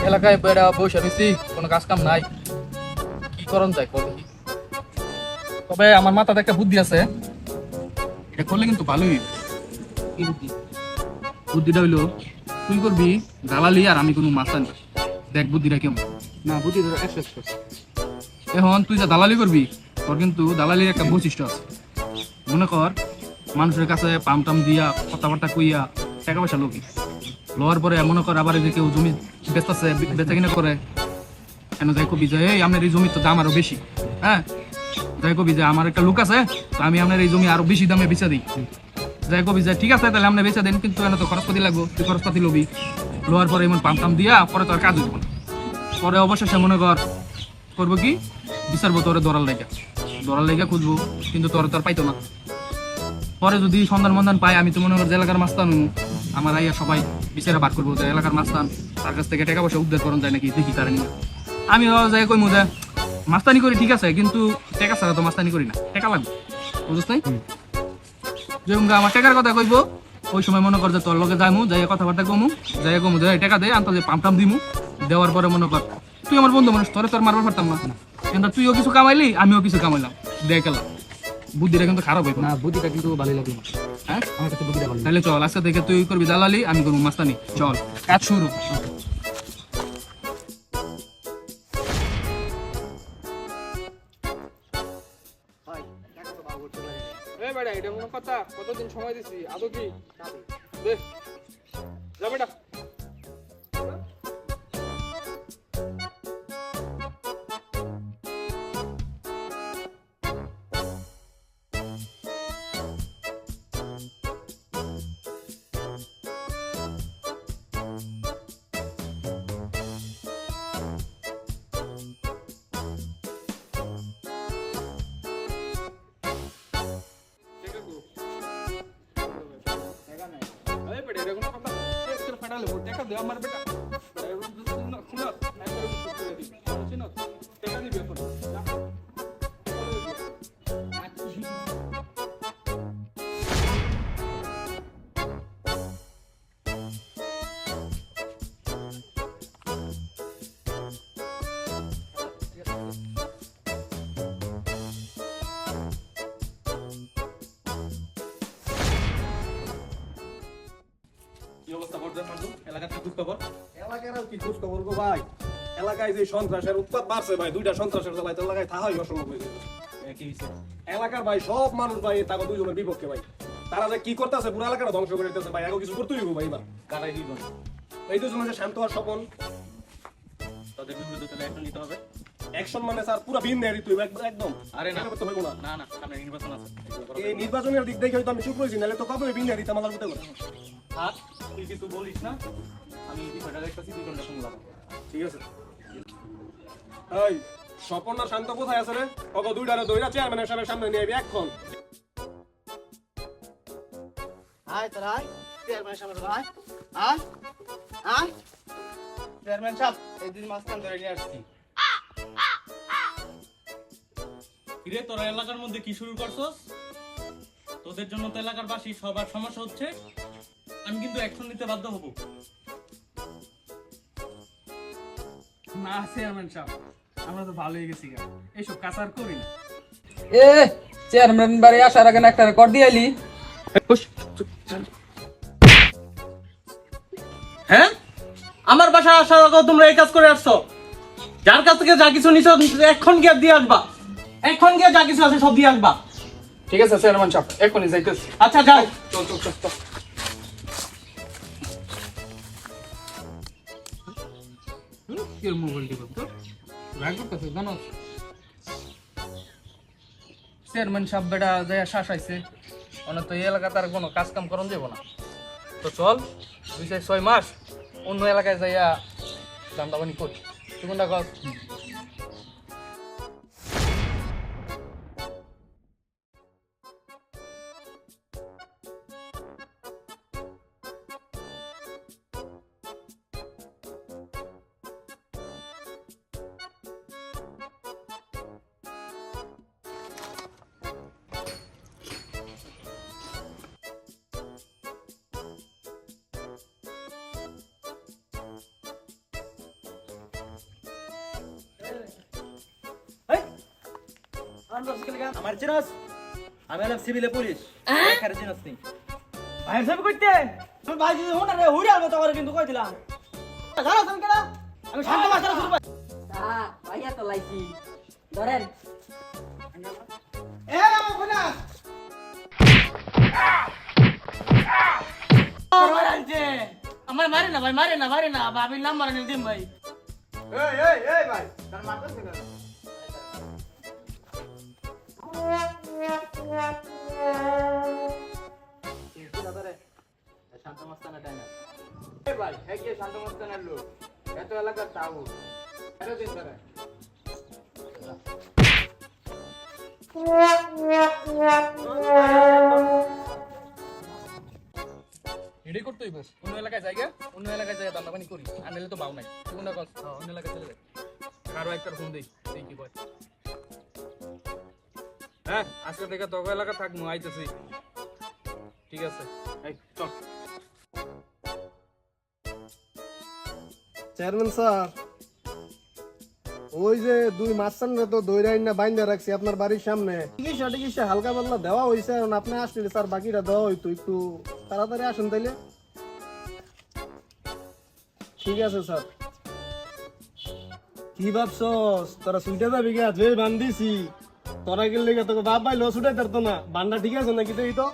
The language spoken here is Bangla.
এলাকায় বেড়া বসে রয়েছি, কোনো কাজ কাম নাই, কি করন যায় কর দেখি। তবে আমার মাথাতে একটা বুদ্ধি আছে, এটা করলে কিন্তু ভালোই হইবে। কি বুদ্ধি? বুদ্ধিটা হইলো তুই করবি দালালি আর আমি কোনো মাস্তানি। দেখ বুদ্ধিটা কেমন। না বুদ্ধি ধরো এক্সেস করছে। এখন তুই যা দালালি করবি, তোর কিন্তু দালালির একটা বৈশিষ্ট্য আছে। মনে কর মানুষের কাছে পাম টাম দিয়া কথাবার্তা কইয়া টাকা পয়সা লোকি লওয়ার পরে মনে কর আবার এই যে কেউ জমি বেচতেছে, বেচা কিনা করে, কেন যাই কবি যে এই আপনার এই জমির তো দাম আরো বেশি, হ্যাঁ যাই কবি যে আমার একটা লোক আছে, তো আমি আপনার এই জমি আরো বেশি দামে বেচা দিই। যাই কবি যে ঠিক আছে তাহলে আপনি বেচা দেন, কিন্তু এনে তো খরচপাতি লাগবো, তুই খরচপাতি লবি, লোয়ার পরে এমন পাম টাম দিয়া পরে তো আর কাজ হইব না। পরে অবশেষে মনে কর করবো কি বিচারবো তোরে দরাল লাইগা খুঁজবো, কিন্তু তোর তো আর পাইতো না। পরে যদি সন্ধান পাই, আমি তো মনে কর যে এলাকার মাস্তান আমার আইয়া সবাই বিচারে বাদ করবো যে এলাকার মাস্তান, তার কাছ থেকে টাকা পয়সা উদ্ধার করন যায় নাকি দেখি তারা নিয়ে। আমি যাই কইমু যে মাস্তানি করি ঠিক আছে, কিন্তু টাকা ছাড়া তো মাস্তানি করি না, টাকা লাগবে, বুঝছ নাই? যেরকম আমার টাকার কথা কইবো, ওই সময় মনে কর যে তোর লগে যাইমু, যাই কথাবার্তা কমু, যাই কমু যে টাকা দে আনতে, পাম টাম দিমু, দেওয়ার পরে মনে কর তুই আমার বন্ধু মানুষ, তোর মারবার পারতাম না, কিন্তু তুইও কিছু কামাইলি আমিও কিছু কামাইলাম, দেখলা বুদ্ধিটা কিন্তু খারাপ হইব না বুদ্ধিটা কিন্তু ভালোই লাগলো। হ্যাঁ আমার কাছে বুদ্ধিটা ভালো। তাহলে চল আজকে থেকে তুই করবি দালালি, আমি করবো মাস্তানি, চল কাজ শুরু। এটা কোনো কথা? কতদিন সময় দিছি, আদৌ কি দে যা বেটা। আমার বেটা ভাই এলাকায় যে সন্ত্রাসের উৎপাত বাড়ছে ভাই, দুইটা সন্ত্রাসের জ্বালায় তো এলাকায় থাকাই অসম্ভব হয়ে যাবে। এলাকার ভাই সব মানুষ ভাই তাকে দুইজনের বিপক্ষে ভাই, তারা যে কি করতেছে পুরো এলাকাটা ধ্বংস করে দিতেছে ভাই, এখন কিছু করতেই হবে ভাই। এবার কারাই দুইজন এই দুজনের যে শান্ত হওয়ার স্বপন, তাদের বিরুদ্ধে তাহলে অ্যাকশন নিতে হবে। অ্যাকশন মানে স্যার পুরো ভিন্ন দিতে হবে একদম। আরে না করতে হইব না, না না সামনে নির্বাচন আছে, এই নির্বাচনের দিক দেখে হয়তো আমি চুপ রয়েছি, নাহলে তো কবে ভিন্ন দিতে আমার লাগতে পারে। আর তুই কিছু বলিস না, আমি বিষয়টা দেখতেছি, 2 ঘন্টা শুনলাম। ঠিক আছে এই স্বপন আর শান্ত কোথায় আছে রে? ওকে দুইটারে দইরা চেয়ারম্যানের সামনে নিয়ে আইবি এখন। আয় তোর আয়, চেয়ারম্যান সামনে তোর আয়, আয় আয়। চেয়ারম্যান সাহেব এই দিন মাস্তান ধরে নিয়ে আসছি। কিরে তোরা এলাকার মধ্যে কি শুরু করছস? তোদের জন্য তো এলাকার বাসী সবার সমস্যা হচ্ছে, আমি কিন্তু অ্যাকশন নিতে বাধ্য হব। না চেয়ারম্যান সাহেব, আমরা তো ভালো হয়ে গেছি, এইসব কাজ আর করি না। এ চেয়ারম্যান বাড়ি আসার আগে একটা রেকর্ড দিয়ে আইলি। হ্যাঁ, আমার বাসায় আসার আগে তোমরা এই কাজ করে আসছো। যার কাছ থেকে যা কিছু নিছো এখন গিয়ে দিয়ে আসবা, এখন গিয়ে যা কিছু আছে সব দিয়ে আসবা। ঠিক আছে চেয়ারম্যান সাহেব, এখনই যাইতেছি। আচ্ছা যাও। চল চল চল চল। কি মোবাইল টিপো তো রাগ করতেছিস জানো? চেয়ারম্যান সাহেব বেটা যায় শাসাইছে, মানে তো এই এলাকাতে আর কোনো কাজ কাম করন যাব না। তো চল 2-6 মাস অন্য এলাকায় যাইয়া দান্দাবানি করি, তুই কোনটা কর? আমার চিনস আমি হলাম সিভিলে পুলিশ এখানে চিনস নি ভাইয়ের ছবি করতে তুমি ভাই যদি হোনা রে হুড়ে আলবো তোমারে কিন্তু কই দিলাম জানো তুমি কেডা আমি শান্ত ভাষা শুরু করি ভাইয়া তো লাইছি ধরেন এ আমার কোনা আমার মারে না ভাই, মারে না ভাবির নাম মারে দিন ভাই। এই ভাই তার মারতে কেন শান্ত মস্তানা তাই না এই ভাই হে কি শান্ত মস্তানার লোক এত এলাকার তাও এত দিন ধরে এটাই করতে হইব। অন্য এলাকায় জায়গা, অন্য এলাকায় জায়গা দান্দা পানি করি, আর নাহলে তো বাউ নাই। তুই কোনটা কর? অন্য এলাকায় চলে যাই। কারো একটা ফোন দেই, দেখি কি কয়। হ্যাঁ, আজকে থেকে তোকে এলাকা থাকবো, আইতেছি। ঠিক আছে, এই চল। চেয়ারম্যান স্যার, ওই যে দুই মাস্টাররা তো দইরাইন না বাইন্দা রাখছি আপনার বাড়ির সামনে, চিকিৎসা হালকা পাতলা দেওয়া হয়েছে। এখন আপনি আসলে স্যার বাকিটা দেওয়া হইতো, একটু তাড়াতাড়ি আসুন তাইলে। ঠিক আছে স্যার। কি ভাবছস তোরা ছুটে যাবি গা? যে বান্ধিছি তোরা গেলে তোকে বাপ ভাই লো ছুটাই পারতো না। বান্ডা ঠিক আছে নাকি? তো এই ধর